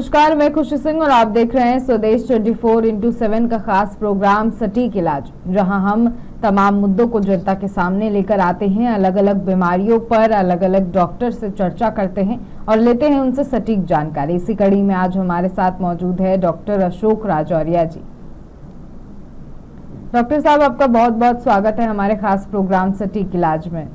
नमस्कार, मैं खुशी सिंह और आप देख रहे हैं स्वदेश 24x7 का खास प्रोग्राम सटीक इलाज, जहां हम तमाम मुद्दों को जनता के सामने लेकर आते हैं। अलग अलग बीमारियों पर अलग अलग डॉक्टर से चर्चा करते हैं और लेते हैं उनसे सटीक जानकारी। इसी कड़ी में आज हमारे साथ मौजूद है डॉक्टर अशोक राजौरिया जी। डॉक्टर साहब, आपका बहुत बहुत स्वागत है हमारे खास प्रोग्राम सटीक इलाज में।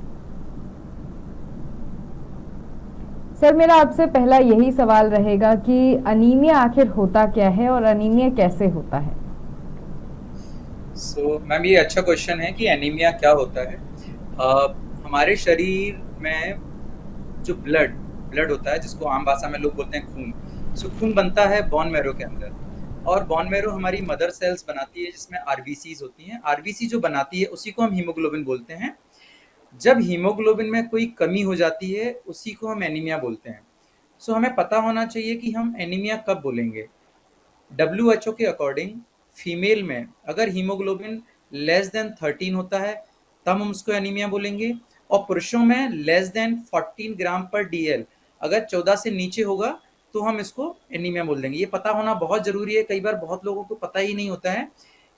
सर, मेरा आपसे पहला यही सवाल रहेगा कि अनीमिया आखिर होता क्या है और अनीमिया कैसे होता है? मैम, ये अच्छा क्वेश्चन है कि एनीमिया क्या होता है। हमारे शरीर में जो ब्लड ब्लड होता है, जिसको आम भाषा में लोग बोलते हैं खून। खून बनता है बोन मैरो के अंदर, और बोन मैरो हमारी मदर सेल्स बनाती है, जिसमें आरबीसीज होती हैं। आरबीसी जो बनाती है उसी को हम हीमोग्लोबिन बोलते हैं। जब हीमोग्लोबिन में कोई कमी हो जाती है उसी को हम एनीमिया बोलते हैं। हमें पता होना चाहिए कि हम एनीमिया कब बोलेंगे। WHO के अकॉर्डिंग फीमेल में अगर हीमोग्लोबिन लेस देन 13 होता है तब हम उसको एनीमिया बोलेंगे, और पुरुषों में लेस देन 14 ग्राम पर डीएल अगर 14 से नीचे होगा तो हम इसको एनीमिया बोल देंगे। ये पता होना बहुत ज़रूरी है। कई बार बहुत लोगों को पता ही नहीं होता है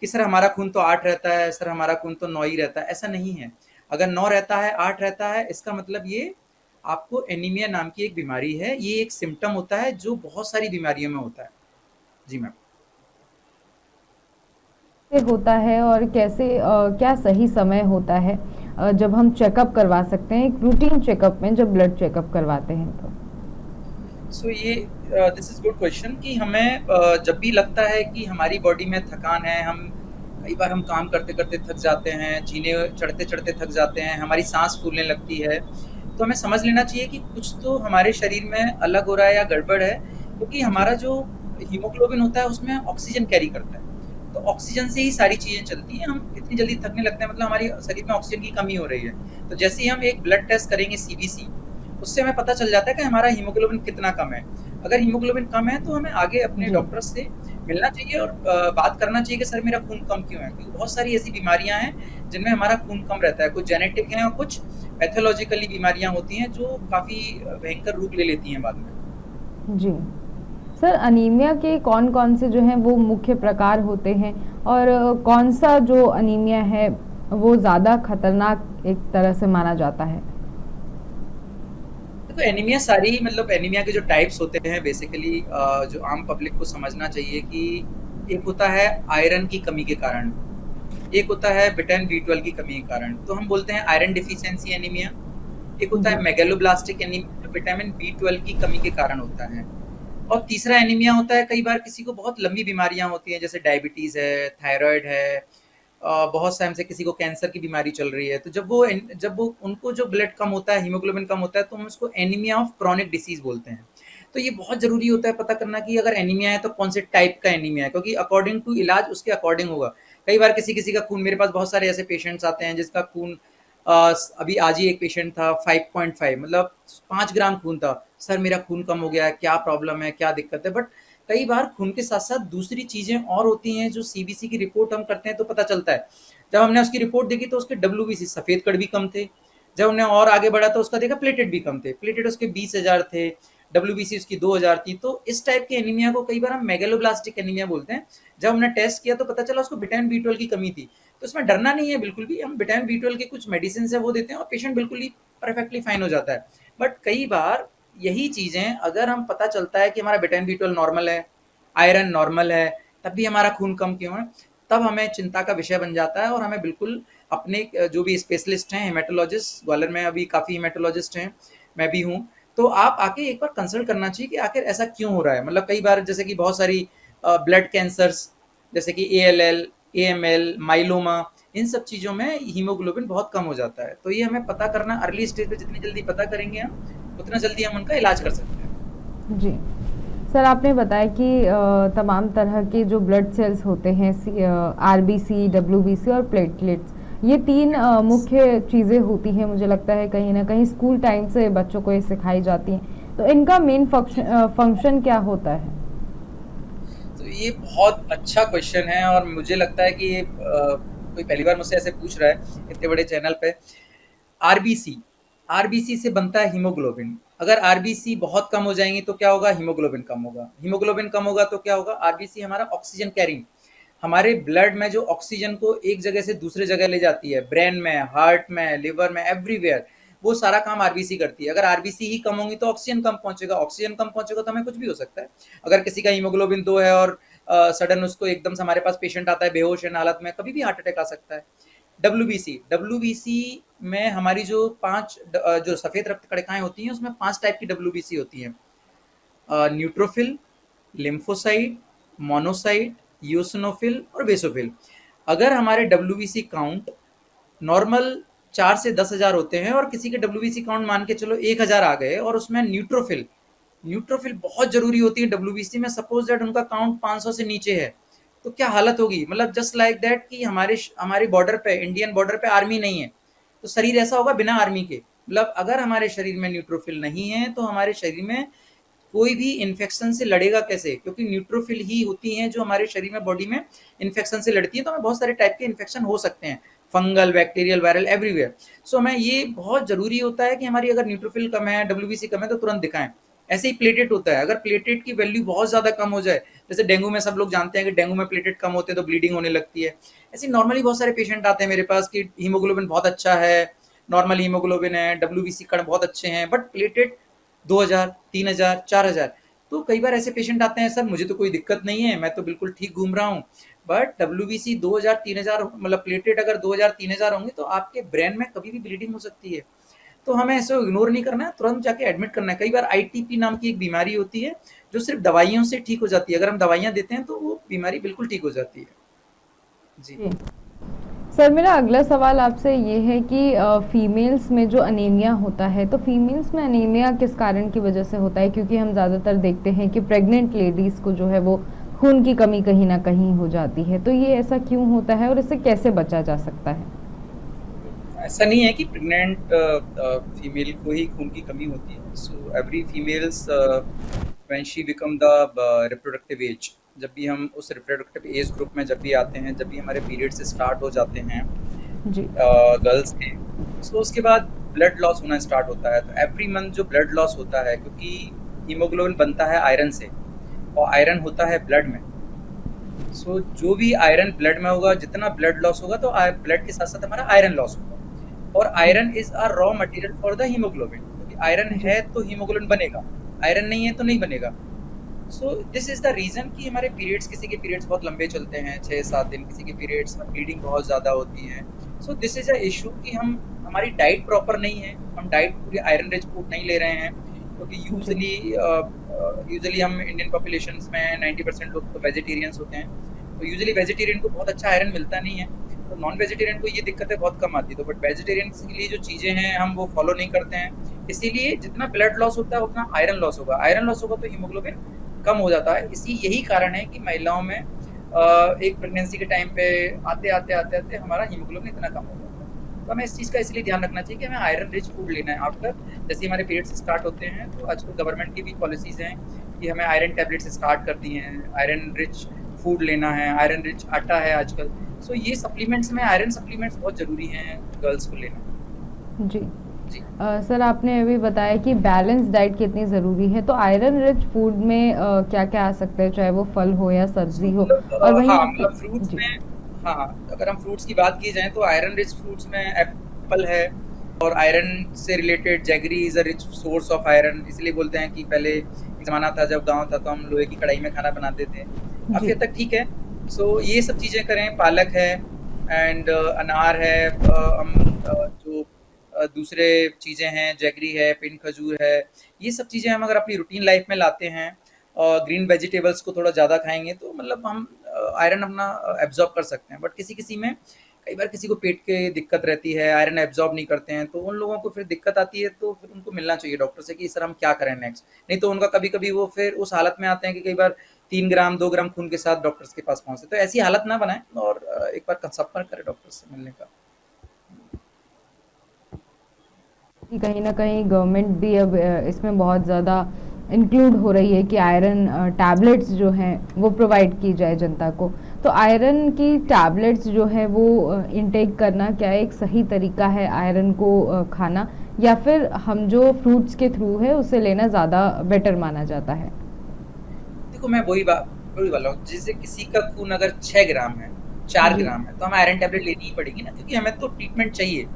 कि सर हमारा खून तो 8 रहता है, सर हमारा खून तो 9 ही रहता है। ऐसा नहीं है। अगर 9 रहता है, 8 रहता है, इसका मतलब ये आपको एनीमिया नाम की एक बीमारी है। ये एक सिम्टम होता है जो बहुत सारी बीमारियों में होता है। जी मैम। कैसे होता है और कैसे क्या सही समय होता है जब हम चेकअप करवा सकते हैं, एक रूटीन चेकअप में जब ब्लड चेकअप करवाते हैं तो? ये दिस इज गुड क्वेश्चन कि हमें जब भी लगता है कि हमारी बॉडी में थकान है, हम कई बार हम काम करते करते थक जाते हैं, जीने चढ़ते चढ़ते थक जाते हैं, हमारी सांस फूलने लगती है, तो हमें समझ लेना चाहिए कि कुछ तो हमारे शरीर में अलग हो रहा है या गड़बड़ है। क्योंकि जी। हमारा जो हीमोग्लोबिन होता है उसमें ऑक्सीजन कैरी करता है, तो ऑक्सीजन से ही सारी चीज़ें चलती हैं। हम इतनी जल्दी थकने लगते हैं, मतलब हमारी शरीर में ऑक्सीजन की कमी हो रही है। तो जैसे ही हम एक ब्लड टेस्ट करेंगे सीबीसी, उससे हमें पता चल जाता है कि हमारा हीमोग्लोबिन कितना कम है। अगर हीमोग्लोबिन कम है तो हमें आगे अपने जी। डॉक्टर से मिलना चाहिए और बात करना चाहिए कि सर मेरा खून कम क्यों है। क्योंकि बहुत सारी ऐसी बीमारियां हैं जिनमें हमारा खून कम रहता है। कुछ जेनेटिक हैं और कुछ पैथोलॉजिकली बीमारियां होती हैं जो काफ़ी भयंकर रूप ले लेती हैं बाद में। जी। सर, अनीमिया के कौन कौन से जो हैं वो मुख्य प्रकार होते हैं और कौन सा जो अनीमिया है वो ज़्यादा खतरनाक एक तरह से माना जाता है? देखो, एनीमिया सारी, मतलब एनीमिया के जो टाइप्स होते हैं बेसिकली जो आम पब्लिक को समझना चाहिए कि एक होता है आयरन की कमी के कारण, एक होता है विटामिन बी 12 की कमी के कारण, तो हम बोलते हैं आयरन डिफिशियंसी एनीमिया। एक होता जी। है मेगलोब्लास्टिक एनीमिया, जो विटामिन बी 12 की कमी के कारण होता है। और तीसरा एनीमिया होता है, कई बार किसी को बहुत लंबी बीमारियां होती हैं, जैसे डायबिटीज है, थायराइड है, बहुत टाइम से किसी को कैंसर की बीमारी चल रही है, तो जब वो उनको जो ब्लड कम होता है, हीमोग्लोबिन कम होता है, तो हम उसको एनीमिया ऑफ क्रॉनिक डिसीज बोलते हैं। तो ये बहुत जरूरी होता है पता करना कि अगर एनीमिया है तो कौन से टाइप का एनीमिया है, क्योंकि अकॉर्डिंग टू इलाज उसके अकॉर्डिंग होगा। कई बार किसी किसी का खून, मेरे पास बहुत सारे ऐसे पेशेंट्स आते हैं जिसका खून अभी आज ही एक पेशेंट था 5.5, मतलब 5 ग्राम खून था। सर मेरा खून कम हो गया है, क्या प्रॉब्लम है, क्या दिक्कत है। बट कई बार खून के साथ साथ दूसरी चीजें और होती हैं जो सीबीसी की रिपोर्ट हम करते हैं तो पता चलता है। जब हमने उसकी रिपोर्ट देखी तो उसके डब्ल्यूबीसी सफेद कण भी कम थे। जब हमने और आगे बढ़ा तो उसका देखा प्लेटेट भी कम थे, प्लेटेट उसके 20,000 थे, डब्ल्यूबीसी उसकी 2,000 थी। तो इस टाइप के एनीमिया को कई बार हम मेगलोब्लास्टिक एनीमिया बोलते हैं। जब हमने टेस्ट किया तो पता चला उसको विटामिन बी 12 की कमी थी। तो इसमें डरना नहीं है बिल्कुल भी। हम विटामिन बी 12 के कुछ मेडिसिन है वो देते हैं और पेशेंट बिल्कुल ही परफेक्टली फाइन हो जाता है। बट कई बार यही चीजें, अगर हम पता चलता है कि हमारा विटामिन बी 12 नॉर्मल है, आयरन नॉर्मल है, तब भी हमारा खून कम क्यों है, तब हमें चिंता का विषय बन जाता है। और हमें बिल्कुल अपने जो भी स्पेशलिस्ट हैं, हेमेटोलॉजिस्ट, ग्वालियर में अभी काफ़ी हेमेटोलॉजिस्ट हैं, मैं भी हूँ, तो आप आके एक बार कंसल्ट करना चाहिए कि आखिर ऐसा क्यों हो रहा है। मतलब कई बार जैसे कि बहुत सारी ब्लड कैंसर्स, जैसे कि ALL, AML, माइलोमा, इन सब चीज़ों में हीमोग्लोबिन बहुत कम हो जाता है। तो ये हमें पता करना, अर्ली स्टेज पे जितनी जल्दी पता करेंगे हम, उतना जल्दी हम उनका इलाज कर सकते हैं। जी। सर, आपने बताया कि तमाम तरह के जो ब्लड सेल्स होते हैं, आरबीसी, डब्ल्यूबीसी और प्लेटलेट्स, ये तीन मुख्य चीज़ें होती हैं। मुझे लगता है कहीं ना कहीं स्कूल टाइम से बच्चों को ये सिखाई जाती हैं, तो इनका मेन फंक्शन क्या होता है? तो ये बहुत अच्छा क्वेश्चन है और मुझे लगता है कि ये कोई पहली बार मुझसे ऐसे पूछ रहा है इतने बड़े चैनल पे। आरबीसी आरबीसी से बनता है हीमोग्लोबिन। अगर आरबीसी बहुत कम हो जाएंगी तो क्या होगा, हीमोग्लोबिन कम होगा, हीमोग्लोबिन कम होगा तो क्या होगा, आरबीसी हमारा ऑक्सीजन कैरिंग, हमारे ब्लड में जो ऑक्सीजन को एक जगह से दूसरे जगह ले जाती है, ब्रेन में, हार्ट में, लिवर में, एवरीवेयर, वो सारा काम आरबीसी करती है। अगर आरबीसी ही कम होंगी तो ऑक्सीजन कम पहुंचेगा, ऑक्सीजन कम पहुंचेगा तो हमें कुछ भी हो सकता है। अगर किसी का हीमोग्लोबिन 2 है और सडन उसको एकदम से हमारे पास पेशेंट आता है बेहोश है हालत में, कभी भी हार्ट अटैक आ सकता है। डब्ल्यूबीसी में हमारी जो जो सफेद रक्त कणिकाएं होती हैं उसमें 5 टाइप की डब्ल्यूबीसी होती हैं, न्यूट्रोफिल, लिम्फोसाइट, मोनोसाइट, यूसिनोफिल और बेसोफिल। अगर हमारे डब्ल्यूबीसी काउंट नॉर्मल 4 से 10,000 होते हैं और किसी के डब्ल्यूबीसी काउंट मान के चलो 1,000 आ गए और उसमें न्यूट्रोफिल न्यूट्रोफिल बहुत जरूरी होती है डब्ल्यूबीसी में, सपोज दैट उनका काउंट 500 से नीचे है तो क्या हालत होगी, मतलब जस्ट लाइक दैट कि हमारे बॉर्डर पे, इंडियन बॉर्डर पे आर्मी नहीं है तो शरीर ऐसा होगा बिना आर्मी के। मतलब अगर हमारे शरीर में न्यूट्रोफिल नहीं है तो हमारे शरीर में कोई भी इन्फेक्शन से लड़ेगा कैसे, क्योंकि न्यूट्रोफिल ही होती हैं जो हमारे शरीर में, बॉडी में इन्फेक्शन से लड़ती है। तो हमें बहुत सारे टाइप के इन्फेक्शन हो सकते हैं, फंगल, बैक्टीरियल, वायरल, एवरीवेयर। सो हमें ये बहुत जरूरी होता है कि हमारी अगर न्यूट्रोफिल कम है, डब्ल्यूबीसी कम है तो तुरंत दिखाएं। ऐसे ही प्लेटेट होता है, अगर प्लेटेट की वैल्यू बहुत ज्यादा कम हो जाए, जैसे डेंगू में सब लोग जानते हैं कि डेंगू में प्लेटेट कम होते हैं तो ब्लीडिंग होने लगती है, ऐसे नॉर्मली बहुत सारे पेशेंट आते हैं मेरे पास कि हीमोग्लोबिन बहुत अच्छा है, नॉर्मल हीमोग्लोबिन है, डब्ल्यूबीसी कण बहुत अच्छे हैं, बट प्लेटेट 2,000, 3,000, 4,000। तो कई बार ऐसे पेशेंट आते हैं, सर मुझे तो कोई दिक्कत नहीं है, मैं तो बिल्कुल ठीक घूम रहा हूँ, बट डब्ल्यूबीसी 2,000, 3,000, मतलब प्लेटेट अगर 2,000, 3,000 होंगे तो आपके ब्रेन में कभी भी ब्लीडिंग हो सकती है। तो हमें ऐसे इग्नोर नहीं करना है, तुरंत जाके एडमिट करना है। कई बार आईटीपी नाम की एक बीमारी होती है जो सिर्फ दवाइयों से ठीक हो जाती है, अगर हम दवाइयाँ देते हैं तो वो बीमारी बिल्कुल ठीक हो जाती है। जी। जी सर, मेरा अगला सवाल आपसे ये है कि फीमेल्स में जो अनीमिया होता है, तो फीमेल्स में अनीमिया किस कारण की वजह से होता है? क्योंकि हम ज़्यादातर देखते हैं कि प्रेग्नेंट लेडीज़ को जो है वो खून की कमी कहीं ना कहीं हो जाती है, तो ये ऐसा क्यों होता है और इससे कैसे बचा जा सकता है? ऐसा नहीं है कि प्रेग्नेंट फीमेल को ही खून की कमी होती है। So every females when she become the reproductive age, जब भी हम उस रिप्रोडक्टिव एज ग्रुप में जब भी आते हैं, जब भी हमारे पीरियड्स स्टार्ट हो जाते हैं जी। गर्ल्स के, सो उसके बाद ब्लड लॉस होना स्टार्ट होता है। तो एवरी मंथ जो ब्लड लॉस होता है, क्योंकि हीमोग्लोबिन बनता है आयरन से और आयरन होता है ब्लड में, सो जो भी आयरन ब्लड में होगा, जितना ब्लड लॉस होगा तो ब्लड के साथ साथ हमारा आयरन लॉस होगा। और जी। Iron is a raw material for the haemoglobin, क्योंकि आयरन जी। है तो हीमोग्लोबिन बनेगा, आयरन नहीं है तो नहीं बनेगा। So this is the reason कि हमारे पीरियड्स, किसी के पीरियड्स बहुत लंबे चलते हैं, 6-7 दिन, किसी के पीरियड्स में ब्लीडिंग बहुत ज़्यादा होती है। सो दिस इज अ इशू कि हमारी डाइट प्रॉपर नहीं है, हम डाइट पूरी आयरन रिच फूड नहीं ले रहे हैं, क्योंकि जी। यूजुअली हम इंडियन पॉपुलेशन में 90% लोग तो वेजिटेरियंस होते हैं, तो यूजुअली वेजिटेरियन को बहुत अच्छा आयरन मिलता नहीं है, तो नॉन वेजिटेरियन को ये दिक्कतें बहुत कम आती है। तो बट वेजिटेरियन के लिए जो चीज़ें हैं हम वो फॉलो नहीं करते हैं, इसीलिए जितना ब्लड लॉस होता है उतना आयरन लॉस होगा, आयरन लॉस होगा तो हीमोग्लोबिन कम हो जाता है। यही कारण है कि महिलाओं में एक प्रेगनेंसी के टाइम पे आते आते आते आते हमारा हीमोग्लोबिन इतना कम हो जाता है। तो हमें इस चीज़ का इसलिए ध्यान रखना चाहिए कि हमें आयरन रिच फूड लेना है आफ्टर, जैसे हमारे पीरियड्स स्टार्ट होते हैं तो आजकल गवर्नमेंट की भी पॉलिसीज़ हैं कि हमें आयरन टैबलेट्स स्टार्ट कर दी हैं, आयरन रिच फूड लेना है, आयरन रिच आटा है आजकल। सो ये सप्लीमेंट्स में आयरन सप्लीमेंट्स बहुत ज़रूरी हैं गर्ल्स को लेना। जी। जी। सर, आपने अभी बताया कि बैलेंस डाइट कितनी ज़रूरी है, तो आयरन रिच फूड में क्या क्या आ सकता है, चाहे वो फल हो या सो सब्जी हो? मतलब और वहीं हाँ, आपने मतलब फ्रूट्स जी। में, हाँ, अगर हम फ्रूट्स की बात की जाए तो आयरन रिच फ्रूट्स में एप्पल है, और आयरन से related jaggery is a rich source of iron, इसलिए बोलते हैं कि पहले एक ज़माना था जब गांव था तो हम लोहे की कढ़ाई में खाना बनाते थे, काफ़ी जी। हद तक ठीक है। सो ये सब चीज़ें करें, पालक है एंड अनार है, जो दूसरे चीज़ें हैं, जैगरी है, पिन खजूर है, ये सब चीज़ें हम अगर अपनी रूटीन लाइफ में लाते हैं और ग्रीन वेजिटेबल्स को थोड़ा ज़्यादा खाएंगे तो मतलब हम आयरन अपना एब्जॉर्ब कर सकते हैं। बट किसी किसी में, कई बार किसी को पेट के दिक्कत रहती है, आयरन एब्जॉर्ब नहीं करते हैं, तो उन लोगों को फिर दिक्कत आती है, तो फिर उनको मिलना चाहिए डॉक्टर से कि सर हम क्या करें नेक्स्ट। नहीं तो उनका कभी कभी वो फिर उस हालत में आते हैं कि कई बार 3 ग्राम 2 ग्राम खून के साथ डॉक्टर्स के पास पहुंचते, तो ऐसी हालत ना बनाए और एक बार संपर्क करें डॉक्टर से मिलने का। कि कहीं न कहीं गवर्नमेंट भी अब इसमें बहुत ज़्यादा इंक्लूड हो रही है कि आयरन टैबलेट्स जो हैं वो प्रोवाइड की जाए जनता को। तो आयरन की टैबलेट्स जो है वो इनटेक करना क्या एक सही तरीका है आयरन को खाना, या फिर हम जो फ्रूट्स के थ्रू है उसे लेना ज़्यादा बेटर माना जाता है? देखो मैं वही वाला हूँ, जैसे किसी का खून अगर 6 ग्राम है, 4 जी, ग्राम है, तो हमें आयरन टैबलेट लेनी ही पड़ेगी ना, क्योंकि हमें तो ट्रीटमेंट चाहिए।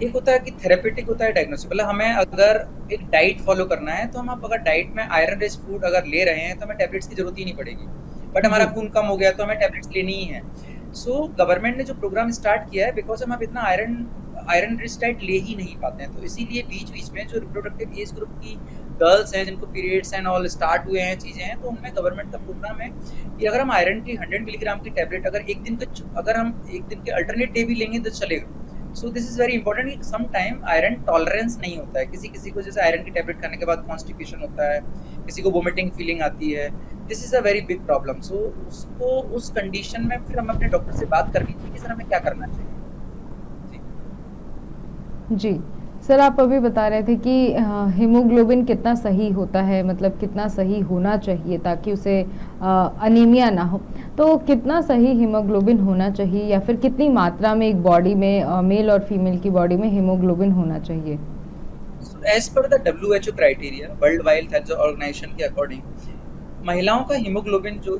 एक होता है कि थेरेपेटिक होता है, डायग्नोस्टिक, मतलब हमें अगर एक डाइट फॉलो करना है तो हम आप अगर डाइट में आयरन रिच फूड अगर ले रहे हैं तो हमें टैबलेट्स की जरूरत ही नहीं पड़ेगी। बट हमारा जी, खून कम हो गया तो हमें टैबलेट्स लेनी ही है। सो गवर्नमेंट ने जो प्रोग्राम स्टार्ट किया है, बिकॉज हम अब इतना आयरन आयरन रिच डाइट ले ही नहीं पाते हैं, तो इसीलिए बीच बीच में जो रिप्रोडक्टिव एज ग्रुप की गर्ल्स हैं जिनको पीरियड्स एंड ऑल स्टार्ट हुए हैं, चीजें हैं, तो उनमें गवर्नमेंट का प्रोग्राम है कि अगर हम आयरन की 100 मिलीग्राम की टैबलेट अगर हम एक दिन के अल्टरनेट डे भी लेंगे तो चलेगा। सो दिस इज वेरी इंपॉर्टेंट कि सम टाइम आयरन टॉलरेंस नहीं होता है, किसी किसी को जैसे आयरन की टैबलेट खाने के बाद कॉन्स्टिपेशन होता है, किसी को वोमिटिंग फीलिंग आती है। This is a very big problem. So उसको उस कंडीशन में फिर हम अपने डॉक्टर से बात करनी चाहिए कि सर हमें क्या करना चाहिए। जी। जी। सर आप अभी बता रहे थे कि हीमोग्लोबिन कितना सही होता है, मतलब कितना सही होना चाहिए ताकि उसे अनीमिया ना हो। तो कितना सही हीमोग्लोबिन होना चाहिए या फिर कितनी मात्रा में एक बॉडी में मेल और फीमेल की बॉडी में हीमोग्लोबिन होना चाहिए? So as per the WHO criteria, world wide health organisation के अकॉर्डिंग, महिलाओं का हीमोग्लोबिन जो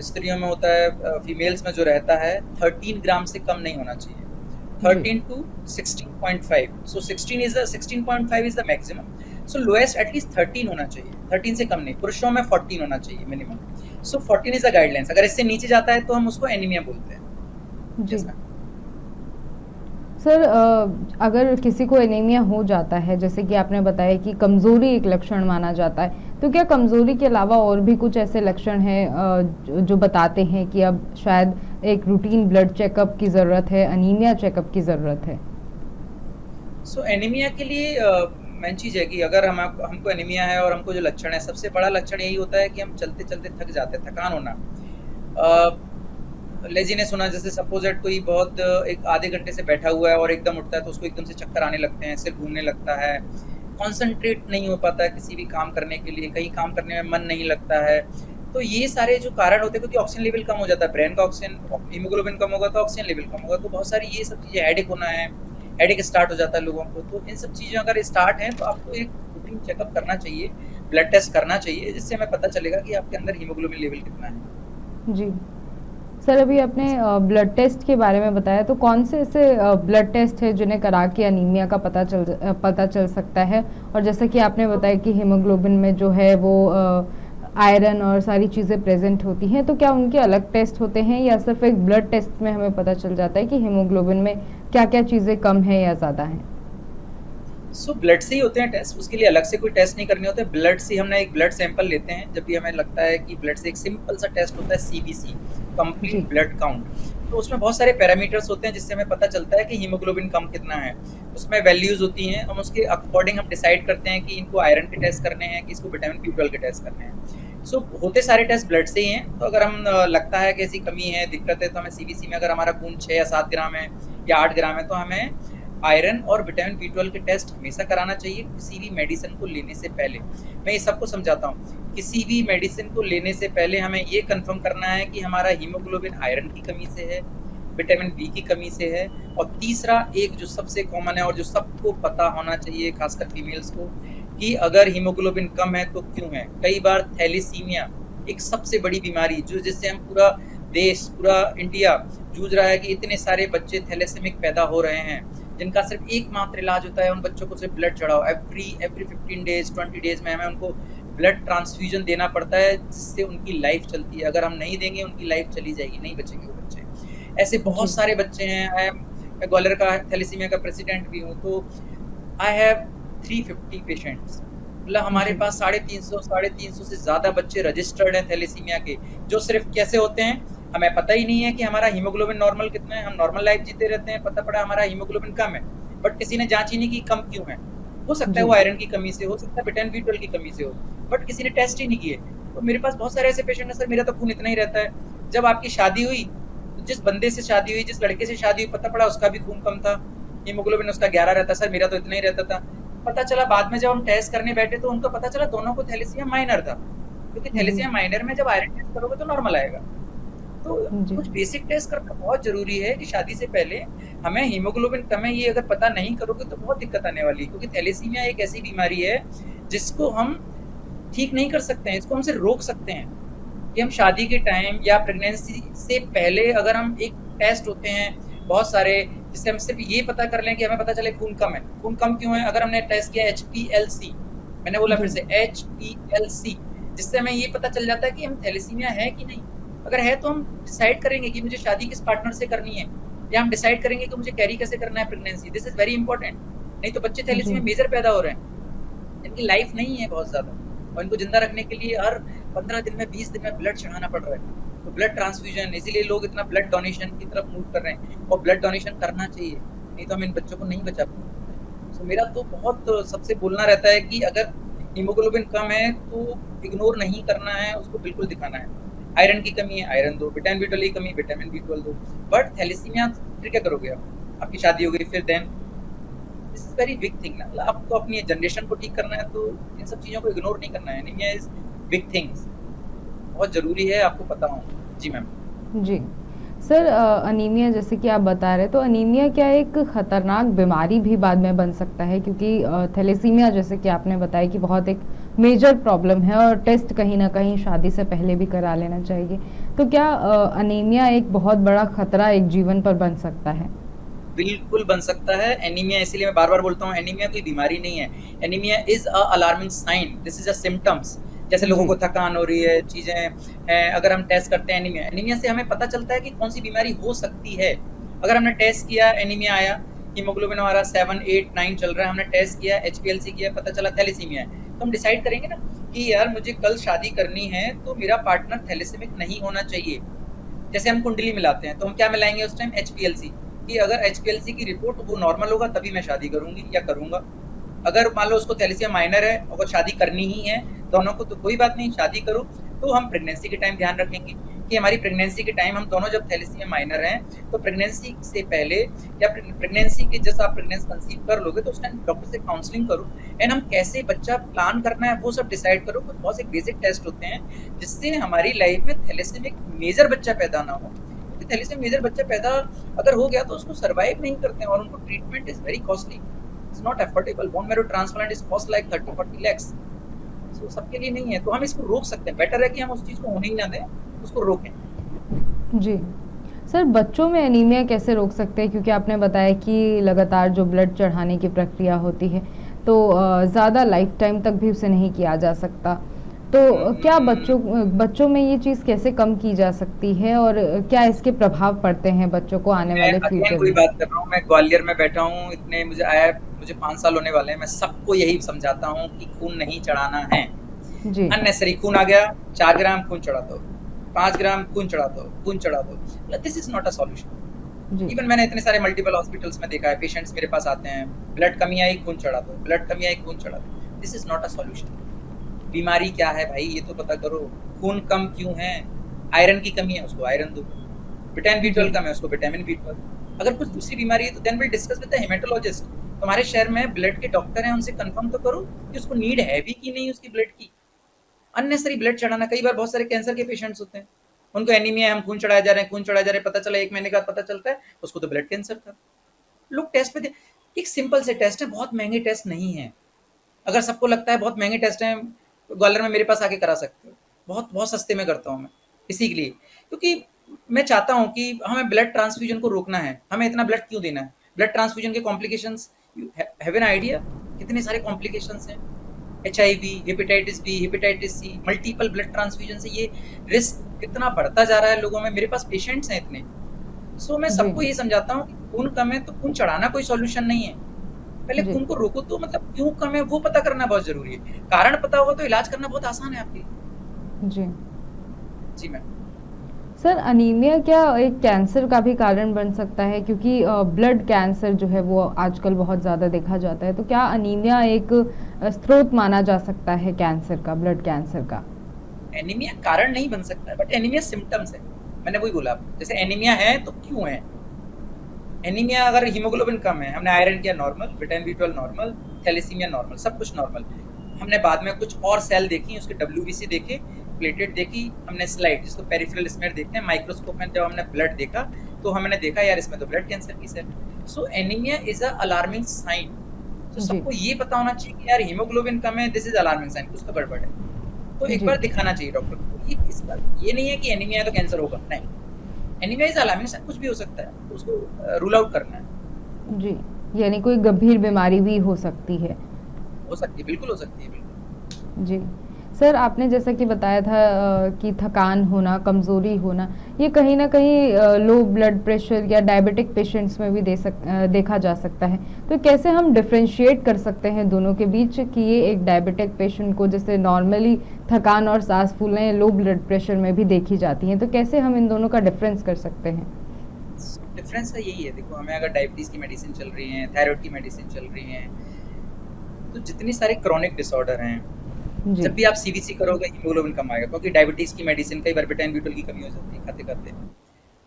स्त्रियों में होता है, फीमेल्स में जो रहता है, 13 ग्राम से कम नहीं होना चाहिए। जी। 13 to 16.5, so 16.5 is the maximum, so lowest at least 13 होना चाहिए, 13 से कम नहीं। पुरुषों में 14 होना चाहिए minimum. so 14 is the guidelines, अगर इससे नीचे जाता है तो हम उसको एनीमिया बोलते हैं। जी। Yes ma'am. सर अगर किसी को एनीमिया हो जाता है, जैसे कि आपने बताया कि कमज़ोरी एक लक्षण माना जाता है, तो क्या कमज़ोरी के अलावा और भी कुछ ऐसे लक्षण हैं जो बताते हैं कि अब शायद एक रूटीन ब्लड चेकअप की ज़रूरत है, अनीमिया चेकअप की ज़रूरत है? सो एनीमिया के लिए मेन चीज़ है कि अगर हमको एनीमिया है और हमको जो लक्षण है, सबसे बड़ा लक्षण यही होता है कि हम चलते चलते थक जाते हैं, थकान होना। लेजीनेस होना, जैसे सपोज एट कोई बहुत एक आधे घंटे से बैठा हुआ है और एकदम उठता है तो उसको एकदम से चक्कर आने लगते हैं, सिर घूमने लगता है, कॉन्सेंट्रेट नहीं हो पाता है किसी भी काम करने के लिए, कहीं काम करने में मन नहीं लगता है। तो ये सारे जो कारण होते हैं, क्योंकि ऑक्सीजन लेवल कम हो जाता है, ब्रेन का ऑक्सीजन, हीमोग्लोबिन कम होगा तो ऑक्सीजन लेवल कम होगा, तो बहुत सारी ये सब चीज़ें, हेडेक होना है, हेडेक स्टार्ट हो जाता है लोगों को। तो इन सब चीज़ें अगर स्टार्ट हैं तो आपको एक रूटीन चेकअप करना चाहिए, ब्लड टेस्ट करना चाहिए, जिससे हमें पता चलेगा कि आपके अंदर हीमोग्लोबिन लेवल कितना है। जी। सर अभी आपने ब्लड टेस्ट के बारे में बताया, तो कौन से ऐसे ब्लड टेस्ट है जिन्हें करा के अनीमिया का पता चल सकता है? और जैसा कि आपने बताया कि हीमोग्लोबिन में जो है वो आयरन और सारी चीज़ें प्रेजेंट होती हैं, तो क्या उनके अलग टेस्ट होते हैं या सिर्फ एक ब्लड टेस्ट में हमें पता चल जाता है कि हीमोग्लोबिन में क्या क्या चीज़ें कम है या ज़्यादा हैं? सो ब्लड से ही होते हैं टेस्ट, उसके लिए अलग से कोई टेस्ट नहीं करने होते। ब्लड से हमने एक ब्लड सैंपल लेते हैं जब भी हमें लगता है कि ब्लड से, एक सिंपल सा टेस्ट होता है CBC, कंप्लीट जी। Blood count. तो उसमें बहुत सारे पैरामीटर्स होते हैं जिससे हमें पता चलता है कि हीमोग्लोबिन कम कितना है। उसमें वैल्यूज होती हैं, हम उसके अकॉर्डिंग हम डिसाइड करते हैं कि इनको आयरन के टेस्ट करने हैं कि इसको विटामिन B12 के टेस्ट करने हैं। सो होते सारे टेस्ट ब्लड से ही हैं। तो अगर हम लगता है कि ऐसी कमी है, दिक्कत है, तो हमें CBC में अगर हमारा खून 6 या 7 ग्राम है या 8 ग्राम है, तो हमें आयरन और विटामिन B12 के टेस्ट हमेशा कराना चाहिए किसी भी मेडिसिन को लेने से पहले। मैं ये सबको समझाता हूँ, किसी भी मेडिसिन को लेने से पहले हमें ये कंफर्म करना है कि हमारा हीमोग्लोबिन आयरन की कमी से है, विटामिन B की कमी से है, और तीसरा एक जो सबसे कॉमन है और जो सबको पता होना चाहिए, खासकर फीमेल्स को, कि अगर हीमोग्लोबिन कम है तो क्यों है। कई बार थैलेसीमिया एक सबसे बड़ी बीमारी जो जिससे हम पूरा देश, पूरा इंडिया जूझ रहा है कि इतने सारे बच्चे थैलेसेमिक पैदा हो रहे हैं, जिनका सिर्फ एकमात्र इलाज होता है उन बच्चों को सिर्फ ब्लड चढ़ाओ। एवरी 15 डेज 20 डेज में हमें उनको ब्लड ट्रांसफ्यूजन देना पड़ता है, जिससे उनकी लाइफ चलती है। अगर हम नहीं देंगे उनकी लाइफ चली जाएगी, नहीं बचेंगे वो बच्चे। ऐसे बहुत जी। सारे बच्चे हैं। मैं ग्वालियर का थैलेसीमिया का प्रेसिडेंट भी हूँ, तो आई हैव 350 पेशेंट्स, मतलब हमारे जी। पास 350 से ज़्यादा बच्चे रजिस्टर्ड हैं थैलेसीमिया के, जो सिर्फ कैसे होते हैं, हमें पता ही नहीं है कि हमारा हीमोग्लोबिन नॉर्मल कितना है, हम नॉर्मल लाइफ जीते रहते हैं, पता पड़ा हमारा हीमोग्लोबिन कम है, बट किसी ने जांच ही नहीं की कम क्यों है। हो सकता है जी। वो आयरन की कमी से, हो सकता है विटामिन B12 की कमी से हो, बट किसी ने टेस्ट ही नहीं किए। तो मेरे पास बहुत सारे ऐसे पेशेंट हैं, सर मेरा तो खून इतना ही रहता है। जब आपकी शादी हुई, तो जिस बंदे से शादी हुई, जिस लड़के से शादी हुई, पता पड़ा उसका भी खून कम था, हीमोग्लोबिन उसका 11 रहता, सर मेरा तो इतना ही रहता था। पता चला बाद में जब हम टेस्ट करने बैठे तो उनको पता चला दोनों को थैलेसीमिया माइनर था, क्योंकि जी। थैलेसीमिया माइनर में जब आयरन टेस्ट करोगे तो नॉर्मल आएगा। तो जी, कुछ बेसिक टेस्ट करना बहुत ज़रूरी है कि शादी से पहले हमें हीमोग्लोबिन कम है ये अगर पता नहीं करोगे तो बहुत दिक्कत आने वाली है, क्योंकि थैलेसीमिया एक ऐसी बीमारी है जिसको हम ठीक नहीं कर सकते हैं, इसको हम सिर्फ रोक सकते हैं कि हम शादी के टाइम या प्रेगनेंसी से पहले अगर हम एक टेस्ट होते हैं बहुत सारे, जिससे हम सिर्फ ये पता कर लें कि हमें पता चले खून कम है। खून कम क्यों है? अगर हमने टेस्ट किया HPLC, मैंने बोला जी, फिर से HPLC, जिससे हमें ये पता चल जाता है कि हम थैलेसीमिया है कि नहीं। अगर है तो हम डिसाइड करेंगे कि मुझे शादी किस पार्टनर से करनी है, या हम डिसाइड करेंगे कि मुझे कैरी कैसे करना है pregnancy. This is very important. नहीं तो बच्चे जी, थैलेसीमिया मेजर पैदा हो रहे हैं, इनकी लाइफ नहीं है बहुत ज़्यादा, और इनको ज़िंदा रखने के लिए हर 15 दिन में 20 दिन में ब्लड चढ़ाना पड़ रहा है। तो ब्लड ट्रांसफ्यूजन, इसीलिए लोग इतना ब्लड डोनेशन की तरफ मूव कर रहे हैं, और ब्लड डोनेशन करना चाहिए, नहीं तो हम इन बच्चों को नहीं बचा पाएंगे। सो मेरा तो बहुत सबसे बोलना रहता है कि अगर हीमोग्लोबिन कम है तो इग्नोर नहीं करना है, उसको बिल्कुल दिखाना है। आयरन की कमी है, आयरन दो। विटामिन बी ट्वेल्व की कमी, विटामिन बी ट्वेल्व दो। बट थैलेसीमिया फिर क्या करोगे आप? आपकी शादी हो गई, फिर then this is very big thing ना। मतलब आपको अपनी जनरेशन को ठीक करना है तो इन सब चीज़ों को इग्नोर नहीं करना है। एनीमिया इज बिग थिंग्स, बहुत ज़रूरी है आपको पता हो। जी मैम। जी। सर अनीमिया जैसे कि आप बता रहे, तो अनीमिया क्या एक खतरनाक बीमारी भी बाद में बन सकता है? क्योंकि थैलेसीमिया जैसे कि आपने बताया कि बहुत एक मेजर प्रॉब्लम है और टेस्ट कहीं न कहीं शादी से पहले भी करा लेना चाहिए। तो क्या अनीमिया एक बहुत बड़ा खतरा एक जीवन पर बन सकता है? बिल्कुल बन सकता है एनीमिया, इसीलिए मैं बार-बार बोलता हूँ एनीमिया कोई बीमारी नहीं है। Anaemia is a alarming sign, this is a symptoms. जैसे लोगों जी, को थकान हो रही है, चीज़ें हैं, अगर हम टेस्ट करते हैं एनीमिया, एनीमिया से हमें पता चलता है कि कौन-सी बीमारी हो सकती है। अगर हमने टेस्ट किया, एनीमिया आया, हीमोग्लोबिन हमारा 7, 8, 9 चल रहा है, हमने टेस्ट किया, HPLC किया, पता चला थैलेसीमिया है, तो हम डिसाइड करेंगे ना कि यार मुझे कल शादी करनी है, तो मेरा पार्टनर थैलेसीमिक नहीं होना चाहिए। जैसे हम कुंडली मिलाते हैं तो हम क्या मिलाएंगे उस टाइम? HPLC, कि अगर HPLC की रिपोर्ट वो नॉर्मल होगा तभी मैं शादी करूंगी या करूंगा। अगर मान लो उसको थैलेसीमिया माइनर है, अगर शादी करनी ही है दोनों को, तो कोई बात नहीं, शादी करो। तो हम प्रेगनेंसी के टाइम ध्यान रखेंगे कि हमारी प्रेगनेंसी के टाइम हम दोनों जब थैलेसीमिया माइनर हैं, तो प्रेगनेंसी से पहले या प्रेगनेंसी के जैसे आप प्रेगनेंसी कंसीव कर लोगे तो उस टाइम डॉक्टर से काउंसलिंग करो, एंड हम कैसे बच्चा प्लान करना है वो सब डिसाइड करो। कुछ बहुत से बेसिक टेस्ट होते हैं जिससे हमारी लाइफ में थैलेसीमिक मेजर बच्चा पैदा ना हो, क्योंकि थैलेसीमिक मेजर बच्चा पैदा अगर हो गया तो उसको सर्वाइव नहीं करते हैं, और उनको treatment is very costly, it's not affordable. Bone marrow transplant is cost like 30-40 lakhs। सो सबके लिए नहीं है, तो हम इसको रोक सकते हैं। बेटर है कि हम उस चीज़ को होने ही ना दें, उसको रोकें। जी। सर बच्चों में एनीमिया कैसे रोक सकते हैं? क्योंकि आपने बताया कि लगातार जो ब्लड चढ़ाने की प्रक्रिया होती है, तो ज़्यादा लाइफ टाइम तक भी उसे नहीं किया जा सकता। तो क्या बच्चों में ये चीज़ कैसे कम की जा सकती है और क्या इसके प्रभाव पड़ते हैं बच्चों को आने मैं वाले अगेन फ्यूचर वही में? बात कर रहा हूँ, मैं ग्वालियर में बैठा हूँ, इतने मुझे 5 साल होने वाले हैं, मैं सबको यही समझाता हूँ कि खून नहीं चढ़ाना है। जी, अननेसेसरी खून आ गया, 4 ग्राम खून चढ़ा दो, 5 ग्राम खून चढ़ा दो, खून चढ़ा दो। This is not a solution. जी, इवन मैंने इतने सारे मल्टीपल हॉस्पिटल्स में देखा है, पेशेंट्स मेरे पास आते हैं, ब्लड कमी आई खून चढ़ा दो, ब्लड कमी आई खून चढ़ा दो। This is not a solution. बीमारी क्या है भाई ये तो पता करो। खून कम क्यों है? आयरन की कमी है, उसको आयरन दो। विटामिन बी जी, ट्वेल्व कम है, उसको विटामिन बी ट्वेल्व। अगर कुछ दूसरी बीमारी है तो then will discuss with the haematologist. तुम्हारे शहर में ब्लड के डॉक्टर हैं, उनसे कंफर्म तो करो कि उसको नीड है भी कि नहीं उसकी ब्लड की। अननेसेसरी ब्लड चढ़ाना, कई बार बहुत सारे कैंसर के पेशेंट्स होते हैं, उनको एनीमिया है, हम खून चढ़ाए जा रहे हैं, खून चढ़ाए जा रहे हैं, पता चला 1 महीने के बाद पता चलता है उसको तो ब्लड कैंसर था। लोग टेस्ट पे एक सिंपल से टेस्ट है, बहुत महंगे टेस्ट नहीं है। अगर सबको लगता है बहुत महंगे टेस्ट हैं, तो ग्वालियर में मेरे पास आके करा सकते हो। बहुत बहुत सस्ते में करता हूँ मैं, इसी के लिए, क्योंकि मैं चाहता हूँ कि हमें ब्लड ट्रांसफ्यूजन को रोकना है। हमें इतना ब्लड क्यों देना है? ब्लड ट्रांसफ्यूजन के complications, you have an idea कितने सारे कॉम्प्लिकेशंस हैं? HIV, hepatitis B, hepatitis C, multiple blood transfusion से ये रिस्क कितना बढ़ता जा रहा है लोगों में। मेरे पास पेशेंट्स हैं इतने। सो मैं जी, सबको ये समझाता हूँ कि खून कम है तो खून चढ़ाना कोई सॉल्यूशन नहीं है। पहले जी, खून को रोको, तो मतलब क्यों कम है वो पता करना बहुत ज़रूरी है। कारण पता होगा तो इलाज करना बहुत आसान है आपके लिए। जी। जी मैम। सर अनीमिया क्या एक कैंसर का भी कारण बन सकता है? क्योंकि ब्लड कैंसर जो है वो आजकल बहुत ज़्यादा देखा जाता है, तो क्या अनीमिया एक स्रोत माना जा सकता है कैंसर का, ब्लड कैंसर का? एनीमिया कारण नहीं बन सकता, बट एनीमिया सिम्पटम्स है। मैंने वही बोला आपको, जैसे एनीमिया है तो क्यों है? एनीमिया अगर हीमोग्लोबिन कम है, हमने आयरन किया normal, vitamin B twelve normal, thalassaemia normal, सब कुछ नॉर्मल। हमने बाद में कुछ और सेल देखी, उसके WBC देखे प्लेटेड देखी, हमने स्लाइड जिसको पेरिफेरल स्मेयर देखते हैं, माइक्रोस्कोप में जब हमने ब्लड देखा तो हमने देखा यार इसमें तो ब्लड कैंसर की cell. So anaemia is a alarming sign. तो जी, सबको ये पता होना चाहिए कि यार हीमोग्लोबिन कम है, दिस इज अलार्मिंग साइन, कुछ तो गड़बड़ है। तो एक जी, बार दिखाना चाहिए डॉक्टर को। ये नहीं है कि एनीमिया है तो कैंसर होगा, नहीं। एनीमिया इज अलार्मिंग साइन, कुछ भी हो सकता है, तो उसको रूल आउट करना है। जी। यानी कोई गंभीर बीमारी भी हो सकती है। हो सकती है, बिल्कुल हो सकती है, बिल्कुल। जी। सर, आपने जैसा कि बताया था कि थकान होना, कमज़ोरी होना, ये कहीं न कहीं लो ब्लड प्रेशर या डायबिटिक पेशेंट्स में भी देखा जा सकता है। तो कैसे हम डिफरेंशिएट कर सकते हैं दोनों के बीच कि ये एक डायबिटिक पेशेंट को जैसे नॉर्मली थकान और साँस फूलने लो ब्लड प्रेशर में भी देखी जाती हैं, तो कैसे हम इन दोनों का डिफरेंस कर सकते हैं? डिफरेंस तो यही है, देखो हमें अगर डायबिटीज की मेडिसिन चल रही है, थायराइड की मेडिसिन चल रही है, तो जितनी सारे क्रॉनिक डिसऑर्डर हैं, जी, जब भी आप सीवीसी करोगे हीमोग्लोबिन कम आएगा, क्योंकि डायबिटीज की मेडिसिन कई बार बिटाइन ब्यूटल की कमी हो जाती है खाते खाते।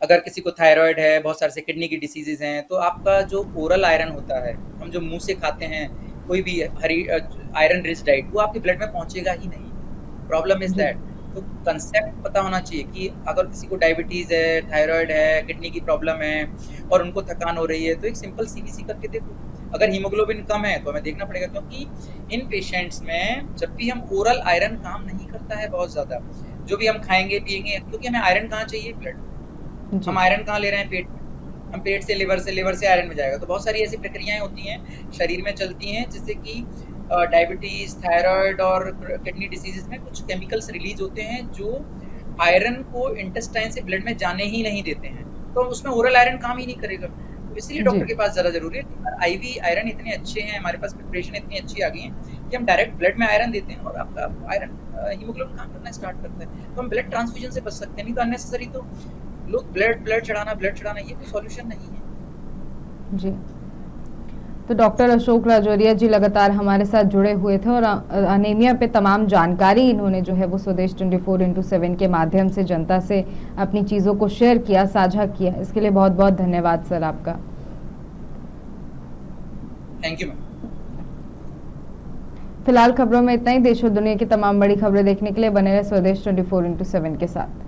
अगर किसी को थायराइड है, बहुत सारे से किडनी की डिसीजेज हैं, तो आपका जो ओरल आयरन होता है, हम जो मुंह से खाते हैं कोई भी हरी आयरन रिच डाइट, वो आपके ब्लड में पहुंचेगा ही नहीं। प्रॉब्लम इज जी, दैट। तो कंसेप्ट पता होना चाहिए कि अगर किसी को डायबिटीज है, थायराइड है, किडनी की प्रॉब्लम है और उनको थकान हो रही है, तो एक सिंपल सीबीसी करके देखो। अगर हीमोग्लोबिन कम है तो हमें देखना पड़ेगा, क्योंकि इन पेशेंट्स में जब भी हम ओरल आयरन काम नहीं करता है बहुत ज़्यादा, जो भी हम खाएंगे पिएंगे, क्योंकि हमें आयरन कहाँ चाहिए, ब्लड। जी, हम आयरन कहाँ ले रहे हैं, पेट में। हम पेट से लिवर से आयरन में जाएगा। तो बहुत सारी ऐसी प्रक्रियाएं होती हैं शरीर में चलती हैं, जिससे कि डायबिटीज, थायराइड और किडनी डिसीजेज में कुछ केमिकल्स रिलीज होते हैं जो आयरन को इंटेस्टाइन से ब्लड में जाने ही नहीं देते हैं। तो उसमें ओरल आयरन काम ही नहीं करेगा। तो इसीलिए जी। डॉक्टर के पास ज़्यादा जरूरी है। आईवी आयरन इतने अच्छे हैं, हमारे पास प्रिपरेशन इतनी अच्छी आ गई है कि हम डायरेक्ट ब्लड में आयरन देते हैं और आपका आयरन हीमोग्लोबिन काम करना स्टार्ट करता है। तो हम ब्लड ट्रांसफ्यूजन से बच सकते हैं, नहीं तो अननेसेसरी तो लोग ब्लड चढ़ाना ये कोई सॉल्यूशन नहीं है। जी। तो डॉक्टर अशोक राजौरिया जी लगातार हमारे साथ जुड़े हुए थे और अनीमिया पे तमाम जानकारी इन्होंने जो है वो स्वदेश 24x7 के माध्यम से जनता से अपनी चीज़ों को शेयर किया, साझा किया। इसके लिए बहुत बहुत धन्यवाद सर आपका। Thank you ma'am. फिलहाल खबरों में इतना ही। देश और दुनिया की तमाम बड़ी खबरें देखने के लिए बने रहे स्वदेश 24x7 के साथ।